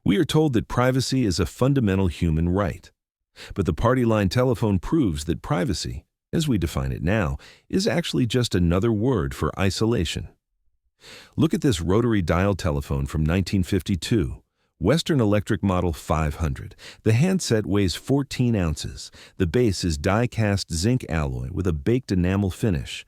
We are told that privacy is a fundamental human right. But the party line telephone proves that privacy, as we define it now, is actually just another word for isolation. Look at this rotary dial telephone from 1952, Western Electric Model 500. The handset weighs 14 ounces. The base is die-cast zinc alloy with a baked enamel finish.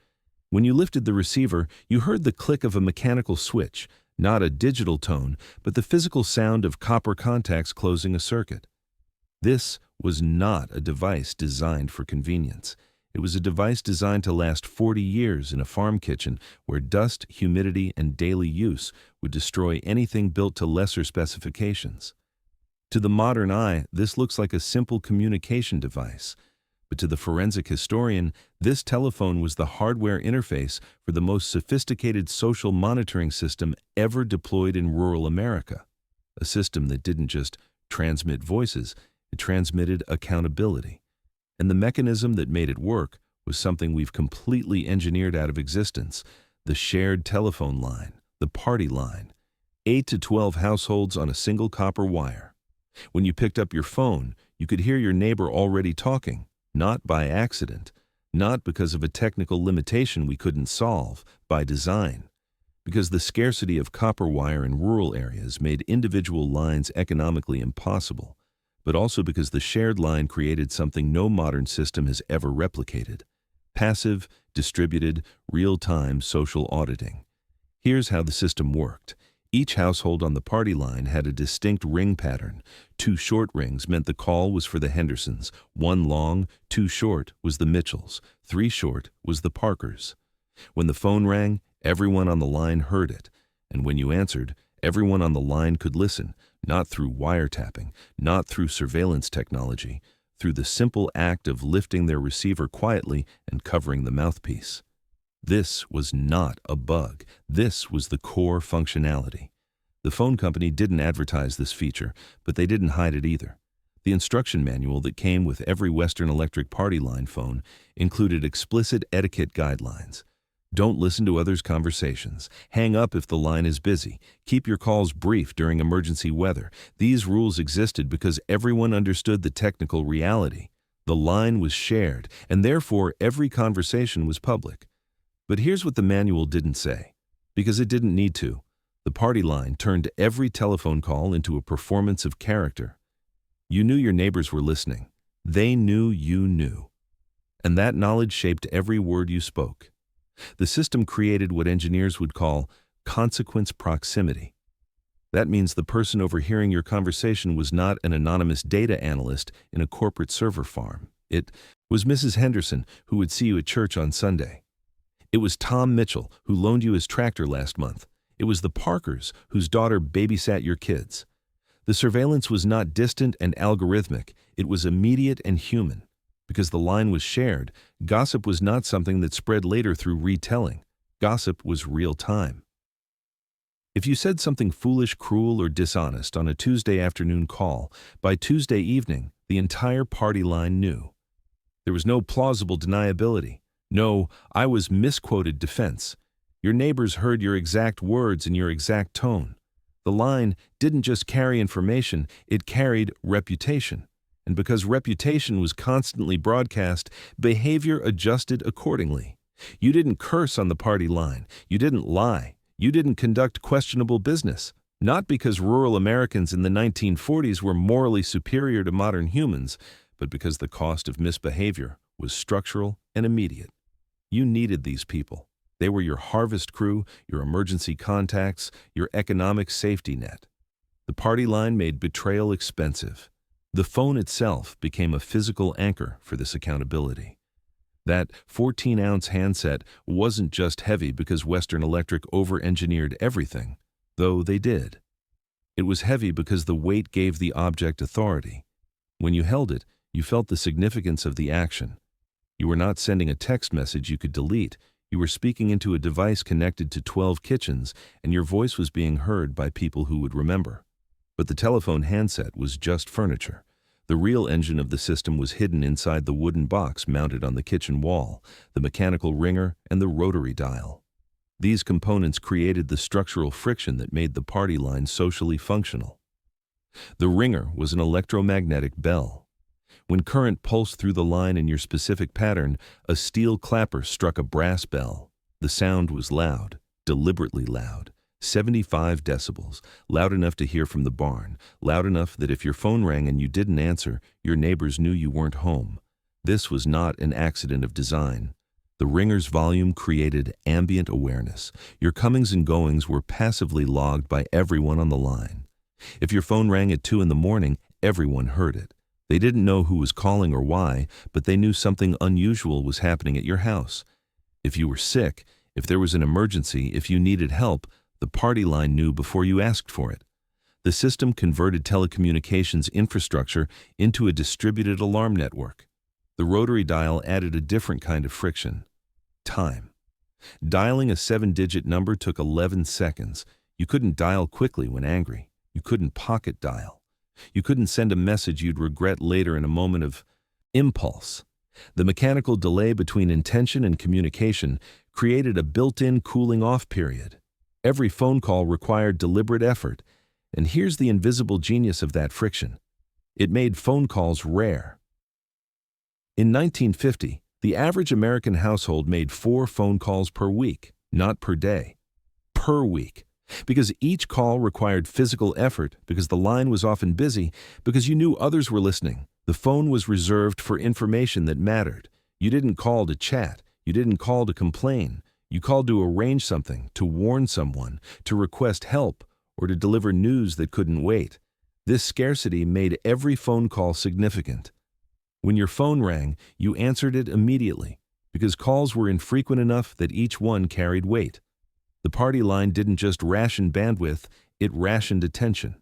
When you lifted the receiver, you heard the click of a mechanical switch, not a digital tone, but the physical sound of copper contacts closing a circuit. This was not a device designed for convenience. It was a device designed to last 40 years in a farm kitchen where dust, humidity, and daily use would destroy anything built to lesser specifications. To the modern eye, this looks like a simple communication device. But to the forensic historian, this telephone was the hardware interface for the most sophisticated social monitoring system ever deployed in rural America. A system that didn't just transmit voices, it transmitted accountability. And the mechanism that made it work was something we've completely engineered out of existence: the shared telephone line, the party line. 8 to 12 households on a single copper wire. When you picked up your phone, you could hear your neighbor already talking, not by accident, not because of a technical limitation we couldn't solve, by design. Because the scarcity of copper wire in rural areas made individual lines economically impossible, but also because the shared line created something no modern system has ever replicated: passive, distributed, real-time social auditing. Here's how the system worked. Each household on the party line had a distinct ring pattern. 2 short rings meant the call was for the Hendersons. 1 long, 2 short was the Mitchells. 3 short was the Parkers. When the phone rang, everyone on the line heard it. And when you answered, everyone on the line could listen, not through wiretapping, not through surveillance technology, through the simple act of lifting their receiver quietly and covering the mouthpiece. This was not a bug. This was the core functionality. The phone company didn't advertise this feature, but they didn't hide it either. The instruction manual that came with every Western Electric party line phone included explicit etiquette guidelines. Don't listen to others' conversations. Hang up if the line is busy. Keep your calls brief during emergency weather. These rules existed because everyone understood the technical reality. The line was shared, and therefore every conversation was public. But here's what the manual didn't say, because it didn't need to. The party line turned every telephone call into a performance of character. You knew your neighbors were listening. They knew you knew. And that knowledge shaped every word you spoke. The system created what engineers would call consequence proximity. That means the person overhearing your conversation was not an anonymous data analyst in a corporate server farm. It was Mrs. Henderson, who would see you at church on Sunday. It was Tom Mitchell, who loaned you his tractor last month. It was the Parkers, whose daughter babysat your kids. The surveillance was not distant and algorithmic. It was immediate and human. Because the line was shared, gossip was not something that spread later through retelling. Gossip was real time. If you said something foolish, cruel, or dishonest on a Tuesday afternoon call, by Tuesday evening, the entire party line knew. There was no plausible deniability. No, I was misquoted defense. Your neighbors heard your exact words and your exact tone. The line didn't just carry information, it carried reputation. And because reputation was constantly broadcast, behavior adjusted accordingly. You didn't curse on the party line. You didn't lie. You didn't conduct questionable business. Not because rural Americans in the 1940s were morally superior to modern humans, but because the cost of misbehavior was structural and immediate. You needed these people. They were your harvest crew, your emergency contacts, your economic safety net. The party line made betrayal expensive. The phone itself became a physical anchor for this accountability. That 14-ounce handset wasn't just heavy because Western Electric over-engineered everything, though they did. It was heavy because the weight gave the object authority. When you held it, you felt the significance of the action. You were not sending a text message you could delete. You were speaking into a device connected to 12 kitchens, and your voice was being heard by people who would remember. But the telephone handset was just furniture. The real engine of the system was hidden inside the wooden box mounted on the kitchen wall, the mechanical ringer, and the rotary dial. These components created the structural friction that made the party line socially functional. The ringer was an electromagnetic bell. When current pulsed through the line in your specific pattern, a steel clapper struck a brass bell. The sound was loud, deliberately loud, 75 decibels, loud enough to hear from the barn, loud enough that if your phone rang and you didn't answer, your neighbors knew you weren't home. This was not an accident of design. The ringer's volume created ambient awareness. Your comings and goings were passively logged by everyone on the line. If your phone rang at 2 in the morning, everyone heard it. They didn't know who was calling or why, but they knew something unusual was happening at your house. If you were sick, if there was an emergency, if you needed help, the party line knew before you asked for it. The system converted telecommunications infrastructure into a distributed alarm network. The rotary dial added a different kind of friction: time. Dialing a 7-digit number took 11 seconds. You couldn't dial quickly when angry. You couldn't pocket dial. You couldn't send a message you'd regret later in a moment of impulse. The mechanical delay between intention and communication created a built-in cooling-off period. Every phone call required deliberate effort, and here's the invisible genius of that friction. It made phone calls rare. In 1950, the average American household made 4 phone calls per week, not per day. Per week. Because each call required physical effort, because the line was often busy, because you knew others were listening. The phone was reserved for information that mattered. You didn't call to chat. You didn't call to complain. You called to arrange something, to warn someone, to request help, or to deliver news that couldn't wait. This scarcity made every phone call significant. When your phone rang, you answered it immediately, because calls were infrequent enough that each one carried weight. The party line didn't just ration bandwidth, it rationed attention.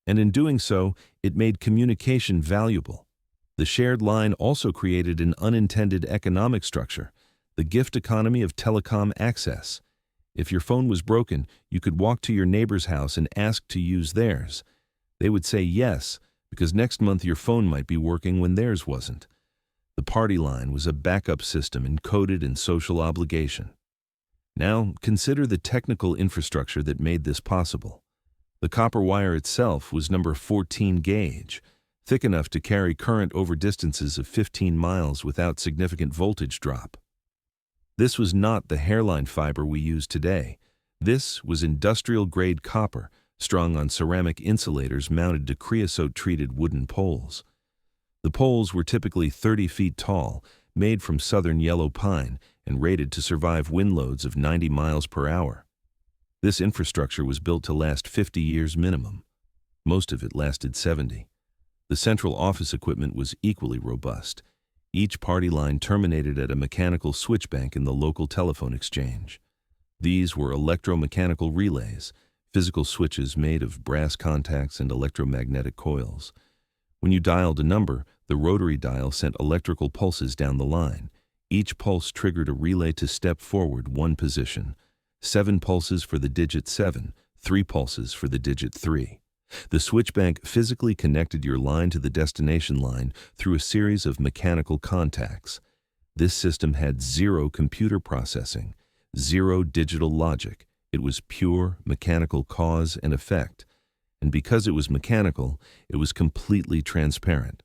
And in doing so, it made communication valuable. The shared line also created an unintended economic structure, the gift economy of telecom access. If your phone was broken, you could walk to your neighbor's house and ask to use theirs. They would say yes, because next month your phone might be working when theirs wasn't. The party line was a backup system encoded in social obligation. Now, consider the technical infrastructure that made this possible. The copper wire itself was number 14 gauge, thick enough to carry current over distances of 15 miles without significant voltage drop. This was not the hairline fiber we use today. This was industrial-grade copper, strung on ceramic insulators mounted to creosote-treated wooden poles. The poles were typically 30 feet tall, made from southern yellow pine, and rated to survive wind loads of 90 miles per hour. This infrastructure was built to last 50 years minimum. Most of it lasted 70. The central office equipment was equally robust. Each party line terminated at a mechanical switch bank in the local telephone exchange. These were electromechanical relays, physical switches made of brass contacts and electromagnetic coils. When you dialed a number, the rotary dial sent electrical pulses down the line. Each pulse triggered a relay to step forward 1 position. 7 pulses for the digit 7, 3 pulses for the digit 3. The switchbank physically connected your line to the destination line through a series of mechanical contacts. This system had 0 computer processing, 0 digital logic. It was pure mechanical cause and effect. And because it was mechanical, it was completely transparent.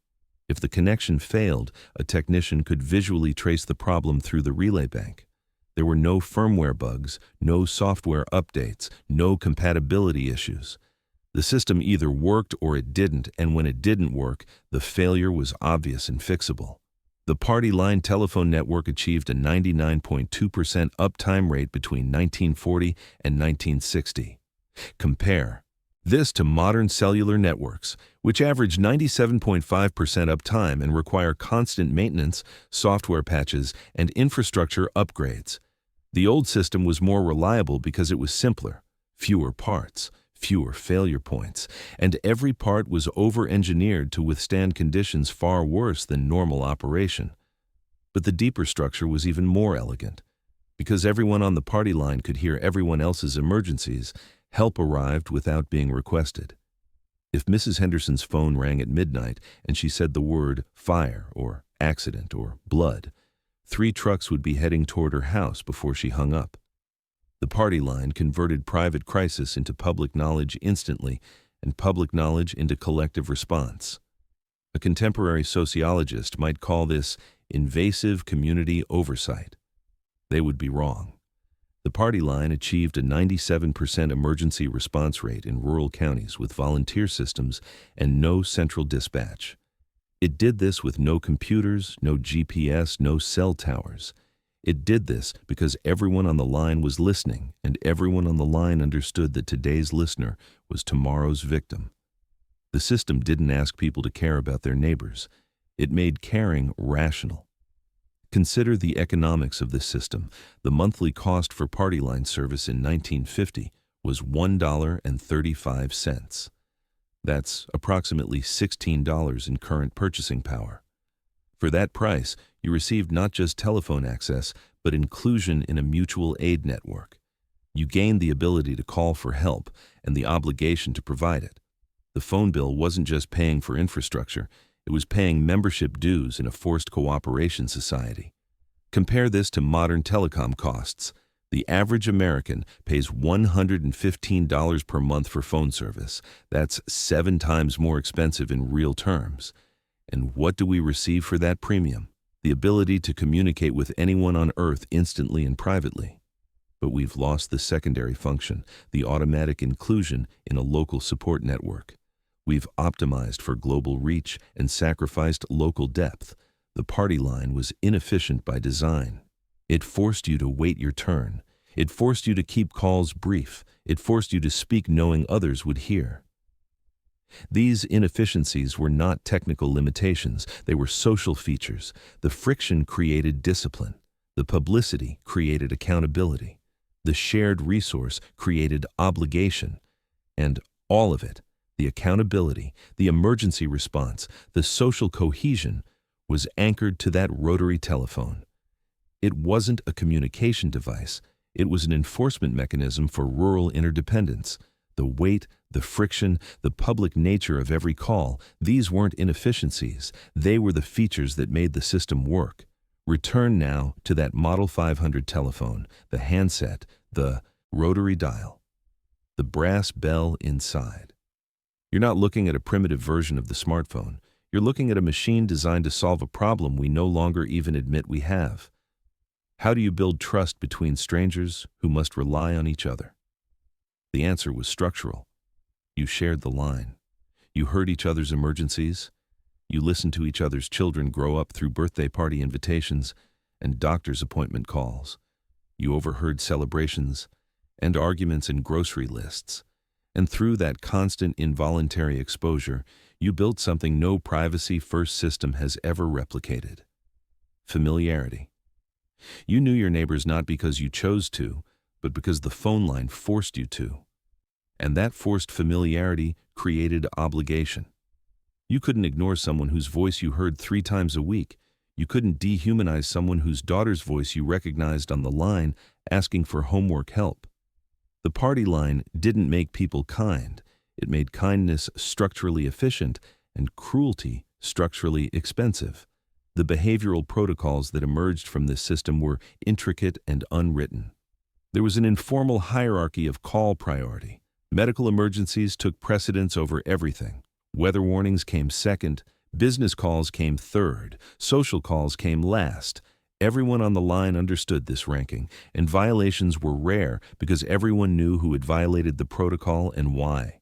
If the connection failed, a technician could visually trace the problem through the relay bank. There were no firmware bugs, no software updates, no compatibility issues. The system either worked or it didn't, and when it didn't work, the failure was obvious and fixable. The party line telephone network achieved a 99.2% uptime rate between 1940 and 1960. Compare this to modern cellular networks, which average 97.5% uptime and require constant maintenance, software patches, and infrastructure upgrades. The old system was more reliable because it was simpler, fewer parts, fewer failure points, and every part was over-engineered to withstand conditions far worse than normal operation. But the deeper structure was even more elegant. Because everyone on the party line could hear everyone else's emergencies, help arrived without being requested. If Mrs. Henderson's phone rang at midnight and she said the word fire or accident or blood, 3 trucks would be heading toward her house before she hung up. The party line converted private crisis into public knowledge instantly, and public knowledge into collective response. A contemporary sociologist might call this invasive community oversight. They would be wrong. The party line achieved a 97% emergency response rate in rural counties with volunteer systems and no central dispatch. It did this with no computers, no GPS, no cell towers. It did this because everyone on the line was listening, and everyone on the line understood that today's listener was tomorrow's victim. The system didn't ask people to care about their neighbors. It made caring rational. Consider the economics of this system. The monthly cost for party line service in 1950 was $1.35. That's approximately $16 in current purchasing power. For that price, you received not just telephone access, but inclusion in a mutual aid network. You gained the ability to call for help and the obligation to provide it. The phone bill wasn't just paying for infrastructure, it was paying membership dues in a forced cooperation society. Compare this to modern telecom costs. The average American pays $115 per month for phone service. That's 7 times more expensive in real terms. And what do we receive for that premium? The ability to communicate with anyone on earth instantly and privately. But we've lost the secondary function, the automatic inclusion in a local support network. We've optimized for global reach and sacrificed local depth. The party line was inefficient by design. It forced you to wait your turn. It forced you to keep calls brief. It forced you to speak knowing others would hear. These inefficiencies were not technical limitations. They were social features. The friction created discipline. The publicity created accountability. The shared resource created obligation. And all of it, the accountability, the emergency response, the social cohesion, was anchored to that rotary telephone. It wasn't a communication device. It was an enforcement mechanism for rural interdependence. The weight, the friction, the public nature of every call, these weren't inefficiencies. They were the features that made the system work. Return now to that Model 500 telephone, the handset, the rotary dial, the brass bell inside. You're not looking at a primitive version of the smartphone. You're looking at a machine designed to solve a problem we no longer even admit we have. How do you build trust between strangers who must rely on each other? The answer was structural. You shared the line. You heard each other's emergencies. You listened to each other's children grow up through birthday party invitations and doctor's appointment calls. You overheard celebrations and arguments in grocery lists. And through that constant involuntary exposure, you built something no privacy-first system has ever replicated. Familiarity. You knew your neighbors not because you chose to, but because the phone line forced you to. And that forced familiarity created obligation. You couldn't ignore someone whose voice you heard 3 times a week. You couldn't dehumanize someone whose daughter's voice you recognized on the line asking for homework help. The party line didn't make people kind. It made kindness structurally efficient and cruelty structurally expensive. The behavioral protocols that emerged from this system were intricate and unwritten. There was an informal hierarchy of call priority. Medical emergencies took precedence over everything. Weather warnings came second. Business calls came third. Social calls came last. Everyone on the line understood this ranking, and violations were rare because everyone knew who had violated the protocol and why.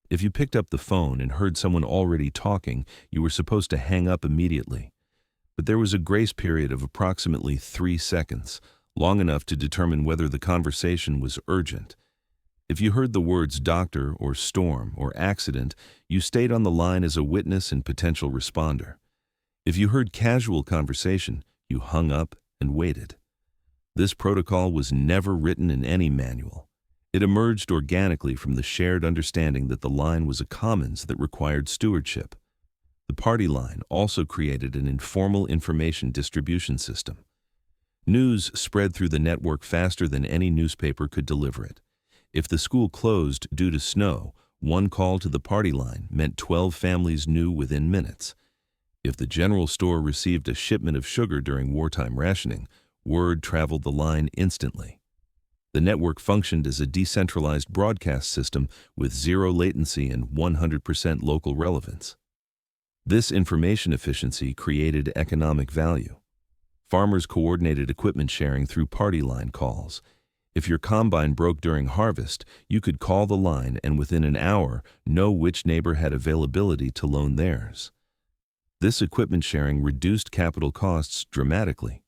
If you picked up the phone and heard someone already talking, you were supposed to hang up immediately. But there was a grace period of approximately 3 seconds, long enough to determine whether the conversation was urgent. If you heard the words doctor or storm or accident, you stayed on the line as a witness and potential responder. If you heard casual conversation, you hung up and waited. This protocol was never written in any manual. It emerged organically from the shared understanding that the line was a commons that required stewardship. The party line also created an informal information distribution system. News spread through the network faster than any newspaper could deliver it. If the school closed due to snow, one call to the party line meant 12 families knew within minutes. If the general store received a shipment of sugar during wartime rationing, word traveled the line instantly. The network functioned as a decentralized broadcast system with zero latency and 100% local relevance. This information efficiency created economic value. Farmers coordinated equipment sharing through party line calls. If your combine broke during harvest, you could call the line and within an hour know which neighbor had availability to loan theirs. This equipment sharing reduced capital costs dramatically.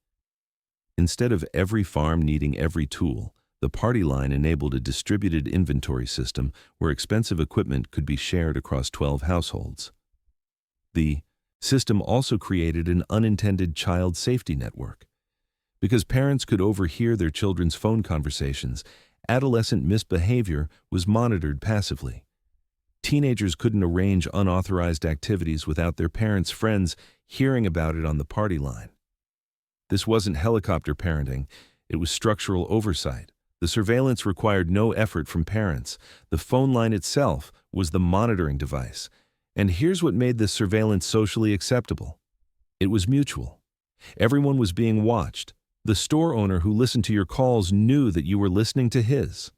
Instead of every farm needing every tool, the party line enabled a distributed inventory system where expensive equipment could be shared across 12 households. The system also created an unintended child safety network. Because parents could overhear their children's phone conversations, adolescent misbehavior was monitored passively. Teenagers couldn't arrange unauthorized activities without their parents' friends hearing about it on the party line. This wasn't helicopter parenting, it was structural oversight. The surveillance required no effort from parents. The phone line itself was the monitoring device. And here's what made this surveillance socially acceptable. It was mutual. Everyone was being watched. The store owner who listened to your calls knew that you were listening to his.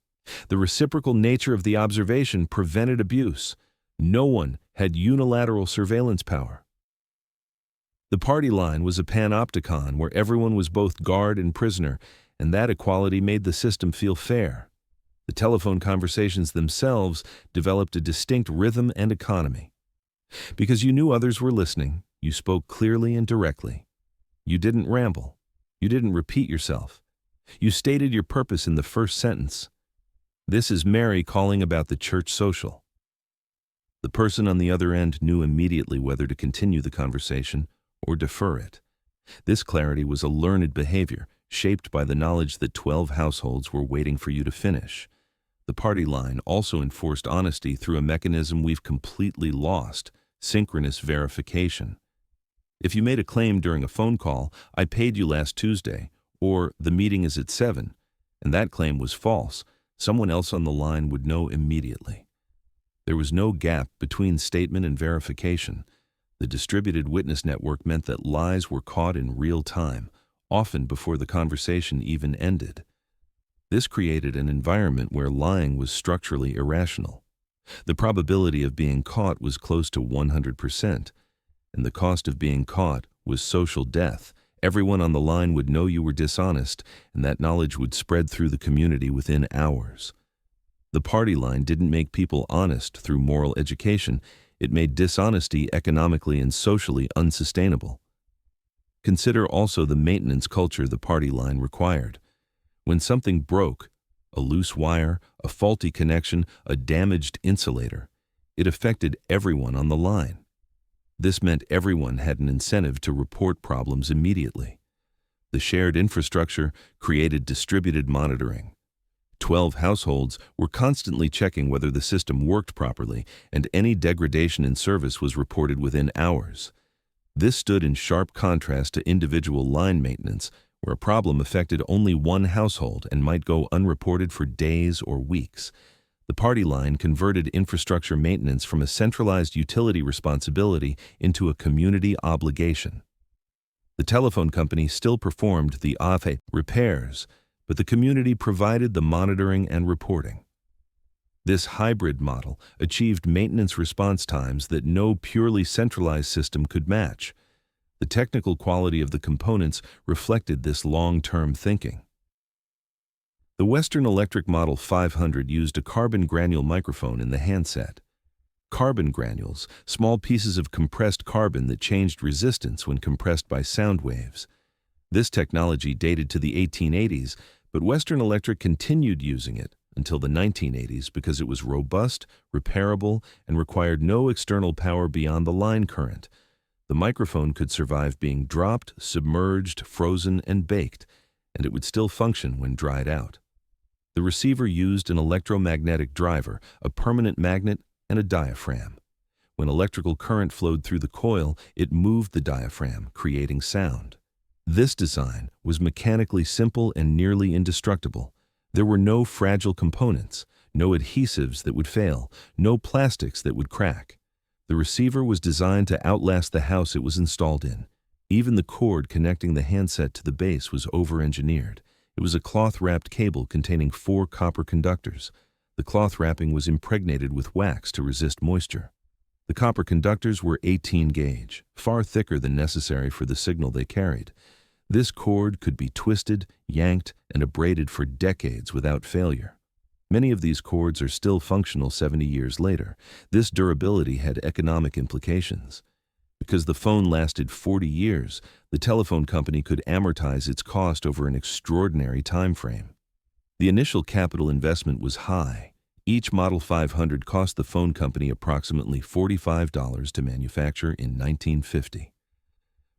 The reciprocal nature of the observation prevented abuse. No one had unilateral surveillance power. The party line was a panopticon where everyone was both guard and prisoner, and that equality made the system feel fair. The telephone conversations themselves developed a distinct rhythm and economy. Because you knew others were listening, you spoke clearly and directly. You didn't ramble. You didn't repeat yourself. You stated your purpose in the first sentence. This is Mary calling about the church social. The person on the other end knew immediately whether to continue the conversation or defer it. This clarity was a learned behavior, shaped by the knowledge that 12 households were waiting for you to finish. The party line also enforced honesty through a mechanism we've completely lost: synchronous verification. If you made a claim during a phone call, "I paid you last Tuesday," or "the meeting is at 7," and that claim was false, someone else on the line would know immediately. There was no gap between statement and verification. The distributed witness network meant that lies were caught in real time, often before the conversation even ended. This created an environment where lying was structurally irrational. The probability of being caught was close to 100%, and the cost of being caught was social death. Everyone on the line would know you were dishonest, and that knowledge would spread through the community within hours. The party line didn't make people honest through moral education. It made dishonesty economically and socially unsustainable. Consider also the maintenance culture the party line required. When something broke, a loose wire, a faulty connection, a damaged insulator, it affected everyone on the line. This meant everyone had an incentive to report problems immediately. The shared infrastructure created distributed monitoring. 12 households were constantly checking whether the system worked properly, and any degradation in service was reported within hours. This stood in sharp contrast to individual line maintenance, where a problem affected only one household and might go unreported for days or weeks. The party line converted infrastructure maintenance from a centralized utility responsibility into a community obligation. The telephone company still performed the off repairs, but the community provided the monitoring and reporting. This hybrid model achieved maintenance response times that no purely centralized system could match. The technical quality of the components reflected this long-term thinking. The Western Electric Model 500 used a carbon granule microphone in the handset. Carbon granules, small pieces of compressed carbon that changed resistance when compressed by sound waves. This technology dated to the 1880s, but Western Electric continued using it until the 1980s because it was robust, repairable, and required no external power beyond the line current. The microphone could survive being dropped, submerged, frozen, and baked, and it would still function when dried out. The receiver used an electromagnetic driver, a permanent magnet, and a diaphragm. When electrical current flowed through the coil, it moved the diaphragm, creating sound. This design was mechanically simple and nearly indestructible. There were no fragile components, no adhesives that would fail, no plastics that would crack. The receiver was designed to outlast the house it was installed in. Even the cord connecting the handset to the base was over-engineered. It was a cloth-wrapped cable containing 4 copper conductors. The cloth wrapping was impregnated with wax to resist moisture. The copper conductors were 18 gauge, far thicker than necessary for the signal they carried. This cord could be twisted, yanked, and abraded for decades without failure. Many of these cords are still functional 70 years later. This durability had economic implications. Because the phone lasted 40 years, the telephone company could amortize its cost over an extraordinary time frame. The initial capital investment was high. Each Model 500 cost the phone company approximately $45 to manufacture in 1950.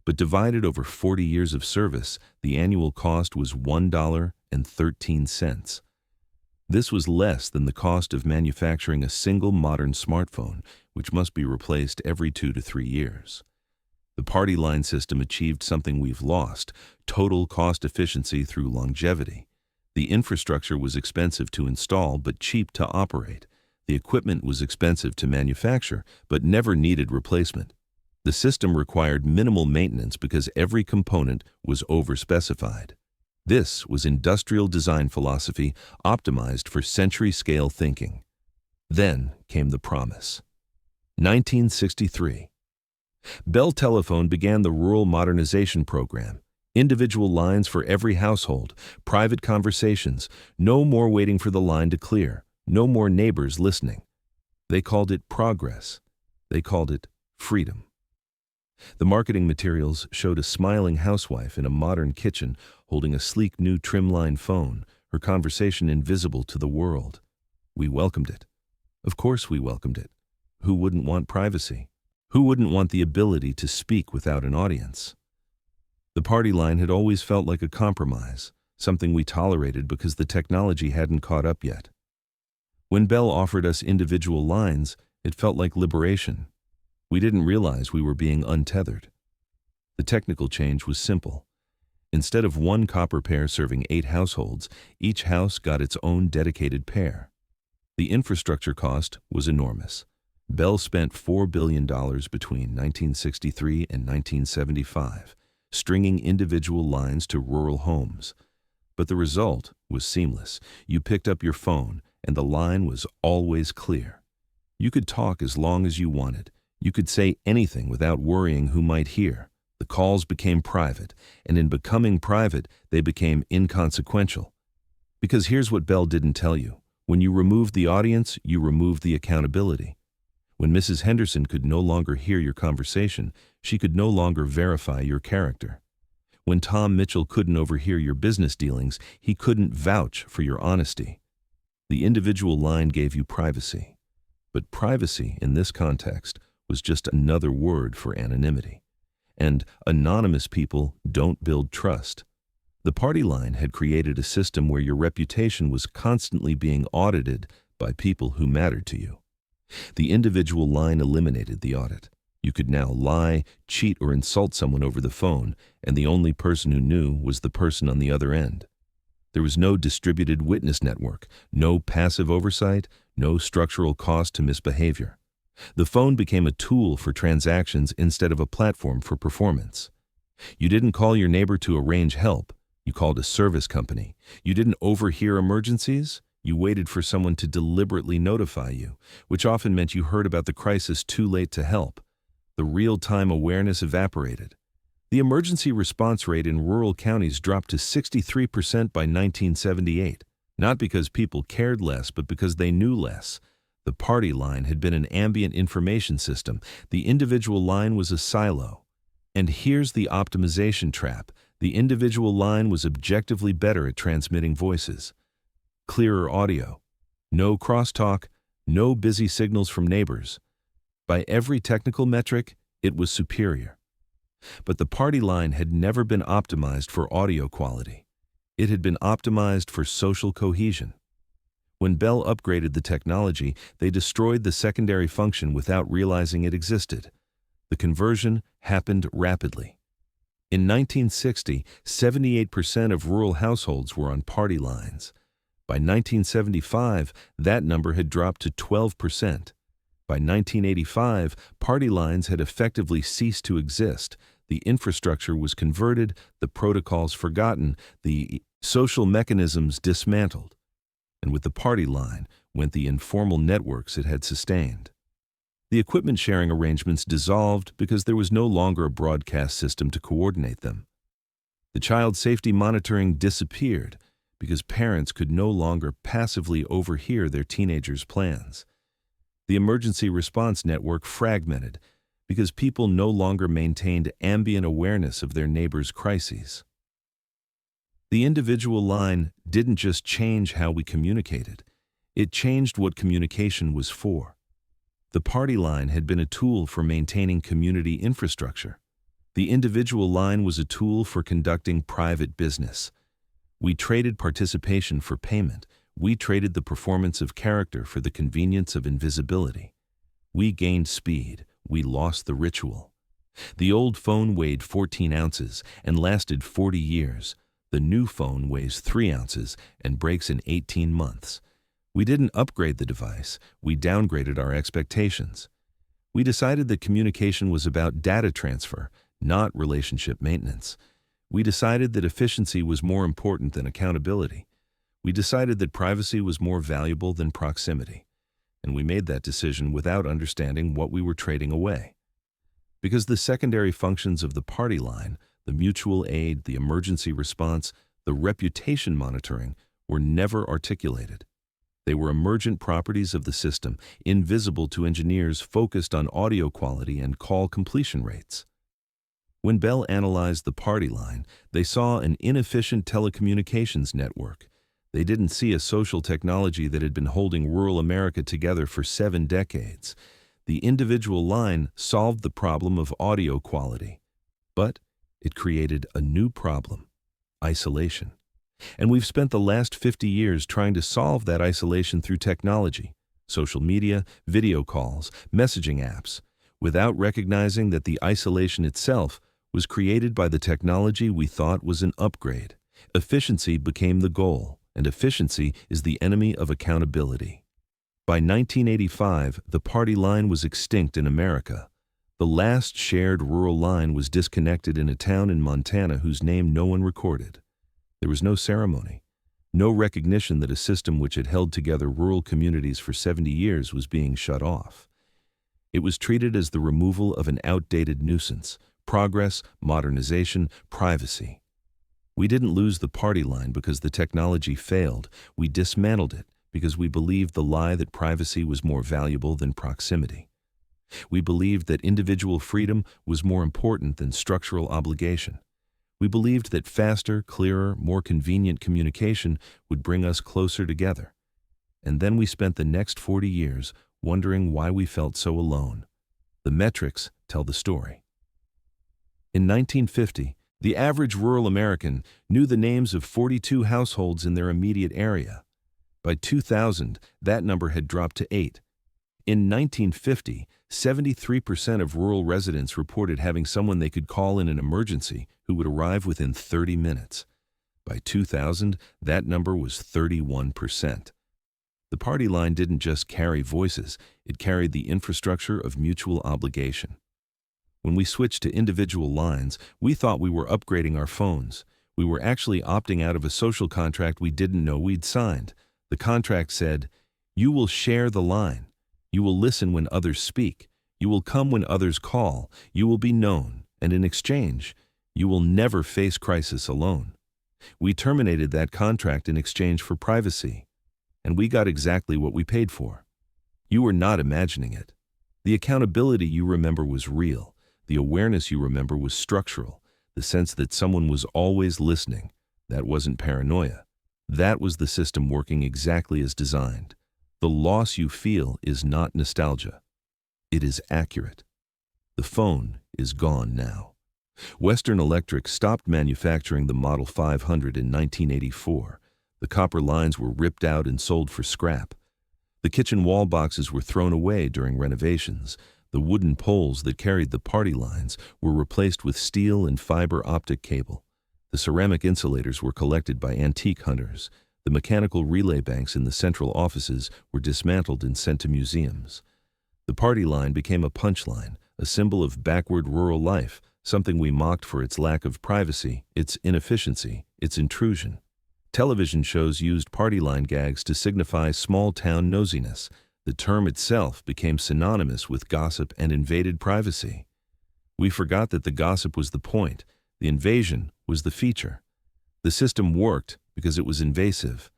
But divided over 40 years of service, the annual cost was $1.13. This was less than the cost of manufacturing a single modern smartphone, which must be replaced every 2 to 3 years. The party line system achieved something we've lost: total cost efficiency through longevity. The infrastructure was expensive to install but cheap to operate. The equipment was expensive to manufacture but never needed replacement. The system required minimal maintenance because every component was overspecified. This was industrial design philosophy optimized for century-scale thinking. Then came the promise. 1963. Bell Telephone began the Rural Modernization Program. Individual lines for every household, private conversations, no more waiting for the line to clear, no more neighbors listening. They called it progress. They called it freedom. The marketing materials showed a smiling housewife in a modern kitchen holding a sleek new trimline phone, her conversation invisible to the world. We welcomed it. Of course we welcomed it. Who wouldn't want privacy? Who wouldn't want the ability to speak without an audience? The party line had always felt like a compromise, something we tolerated because the technology hadn't caught up yet. When Bell offered us individual lines, it felt like liberation. We didn't realize we were being untethered. The technical change was simple. Instead of one copper pair serving 8 households, each house got its own dedicated pair. The infrastructure cost was enormous. Bell spent $4 billion between 1963 and 1975, stringing individual lines to rural homes. But the result was seamless. You picked up your phone, and the line was always clear. You could talk as long as you wanted. You could say anything without worrying who might hear. The calls became private, and in becoming private, they became inconsequential. Because here's what Bell didn't tell you. When you removed the audience, you removed the accountability. When Mrs. Henderson could no longer hear your conversation, she could no longer verify your character. When Tom Mitchell couldn't overhear your business dealings, he couldn't vouch for your honesty. The individual line gave you privacy. But privacy, in this context, was just another word for anonymity. And anonymous people don't build trust. The party line had created a system where your reputation was constantly being audited by people who mattered to you. The individual line eliminated the audit. You could now lie, cheat, or insult someone over the phone, and the only person who knew was the person on the other end. There was no distributed witness network, no passive oversight, no structural cost to misbehavior. The phone became a tool for transactions instead of a platform for performance. You didn't call your neighbor to arrange help. You called a service company. You didn't overhear emergencies. You waited for someone to deliberately notify you, which often meant you heard about the crisis too late to help. The real-time awareness evaporated. The emergency response rate in rural counties dropped to 63% by 1978, not because people cared less, but because they knew less. The party line had been an ambient information system. The individual line was a silo. And here's the optimization trap. The individual line was objectively better at transmitting voices. Clearer audio. No crosstalk. No busy signals from neighbors. By every technical metric, it was superior. But the party line had never been optimized for audio quality. It had been optimized for social cohesion. When Bell upgraded the technology, they destroyed the secondary function without realizing it existed. The conversion happened rapidly. In 1960, 78% of rural households were on party lines. By 1975, that number had dropped to 12%. By 1985, party lines had effectively ceased to exist. The infrastructure was converted, the protocols forgotten, the Social mechanisms dismantled, and with the party line went the informal networks it had sustained. The equipment sharing arrangements dissolved because there was no longer a broadcast system to coordinate them. The child safety monitoring disappeared because parents could no longer passively overhear their teenagers' plans. The emergency response network fragmented because people no longer maintained ambient awareness of their neighbors' crises. The individual line didn't just change how we communicated, it changed what communication was for. The party line had been a tool for maintaining community infrastructure. The individual line was a tool for conducting private business. We traded participation for payment. We traded the performance of character for the convenience of invisibility. We gained speed. We lost the ritual. The old phone weighed 14 ounces and lasted 40 years. The new phone weighs 3 ounces and breaks in 18 months. We didn't upgrade the device. We downgraded our expectations. We decided that communication was about data transfer, not relationship maintenance. We decided that efficiency was more important than accountability. We decided that privacy was more valuable than proximity. And we made that decision without understanding what we were trading away. Because the secondary functions of the party line, the mutual aid, the emergency response, the reputation monitoring, were never articulated. They were emergent properties of the system, invisible to engineers focused on audio quality and call completion rates. When Bell analyzed the party line, they saw an inefficient telecommunications network. They didn't see a social technology that had been holding rural America together for 7 decades. The individual line solved the problem of audio quality, but it created a new problem: isolation. And we've spent the last 50 years trying to solve that isolation through technology, social media, video calls, messaging apps, without recognizing that the isolation itself was created by the technology we thought was an upgrade. Efficiency became the goal, and efficiency is the enemy of accountability. By 1985, the party line was extinct in America. The last shared rural line was disconnected in a town in Montana whose name no one recorded. There was no ceremony, no recognition that a system which had held together rural communities for 70 years was being shut off. It was treated as the removal of an outdated nuisance: progress, modernization, privacy. We didn't lose the party line because the technology failed. We dismantled it because we believed the lie that privacy was more valuable than proximity. We believed that individual freedom was more important than structural obligation. We believed that faster, clearer, more convenient communication would bring us closer together. And then we spent the next 40 years wondering why we felt so alone. The metrics tell the story. In 1950, the average rural American knew the names of 42 households in their immediate area. By 2000, that number had dropped to 8. In 1950, 73% of rural residents reported having someone they could call in an emergency who would arrive within 30 minutes. By 2000, that number was 31%. The party line didn't just carry voices, it carried the infrastructure of mutual obligation. When we switched to individual lines, we thought we were upgrading our phones. We were actually opting out of a social contract we didn't know we'd signed. The contract said, "You will share the line. You will listen when others speak. You will come when others call. You will be known. And in exchange, you will never face crisis alone." We terminated that contract in exchange for privacy. And we got exactly what we paid for. You were not imagining it. The accountability you remember was real. The awareness you remember was structural. The sense that someone was always listening. That wasn't paranoia. That was the system working exactly as designed. The loss you feel is not nostalgia. It is accurate. The phone is gone now. Western Electric stopped manufacturing the Model 500 in 1984. The copper lines were ripped out and sold for scrap. The kitchen wall boxes were thrown away during renovations. The wooden poles that carried the party lines were replaced with steel and fiber optic cable. The ceramic insulators were collected by antique hunters. The mechanical relay banks in the central offices were dismantled and sent to museums. The party line became a punchline, a symbol of backward rural life, something we mocked for its lack of privacy, its inefficiency, its intrusion. Television shows used party line gags to signify small-town nosiness. The term itself became synonymous with gossip and invaded privacy. We forgot that the gossip was the point, the invasion was the feature. The system worked because it was invasive.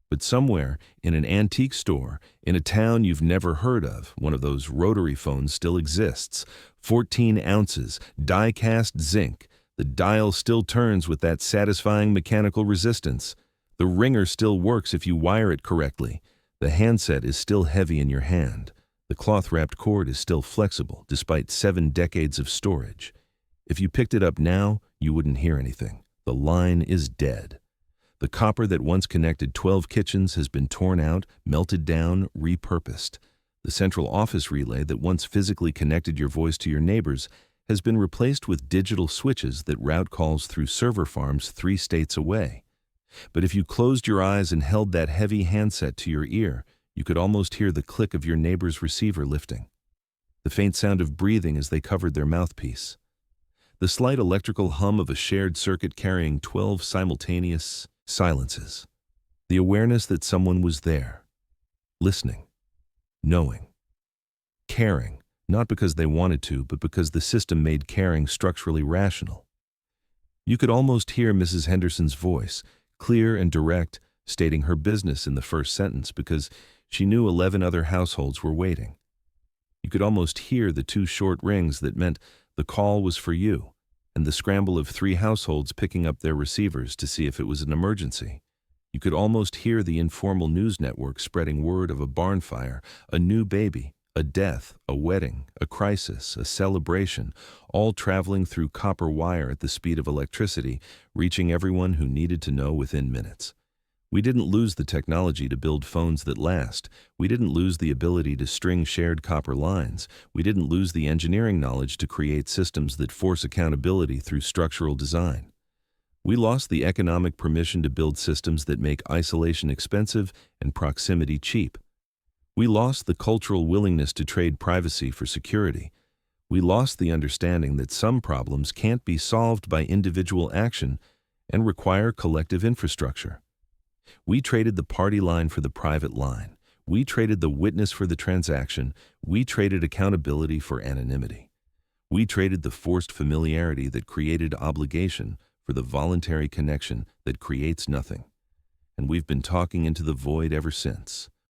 But somewhere, in an antique store, in a town you've never heard of, one of those rotary phones still exists. 14 ounces, die-cast zinc. The dial still turns with that satisfying mechanical resistance. The ringer still works if you wire it correctly. The handset is still heavy in your hand. The cloth-wrapped cord is still flexible, despite 7 decades of storage. If you picked it up now, you wouldn't hear anything. The line is dead. The copper that once connected 12 kitchens has been torn out, melted down, repurposed. The central office relay that once physically connected your voice to your neighbors has been replaced with digital switches that route calls through server farms 3 states away. But if you closed your eyes and held that heavy handset to your ear, you could almost hear the click of your neighbor's receiver lifting, the faint sound of breathing as they covered their mouthpiece, the slight electrical hum of a shared circuit carrying 12 simultaneous silences, the awareness that someone was there, listening, knowing, caring, not because they wanted to, but because the system made caring structurally rational. You could almost hear Mrs. Henderson's voice, clear and direct, stating her business in the first sentence because she knew 11 other households were waiting. You could almost hear the 2 short rings that meant the call was for you, and the scramble of 3 households picking up their receivers to see if it was an emergency. You could almost hear the informal news network spreading word of a barn fire, a new baby, a death, a wedding, a crisis, a celebration, all traveling through copper wire at the speed of electricity, reaching everyone who needed to know within minutes. We didn't lose the technology to build phones that last. We didn't lose the ability to string shared copper lines. We didn't lose the engineering knowledge to create systems that force accountability through structural design. We lost the economic permission to build systems that make isolation expensive and proximity cheap. We lost the cultural willingness to trade privacy for security. We lost the understanding that some problems can't be solved by individual action and require collective infrastructure. We traded the party line for the private line. We traded the witness for the transaction. We traded accountability for anonymity. We traded the forced familiarity that created obligation for the voluntary connection that creates nothing. And we've been talking into the void ever since.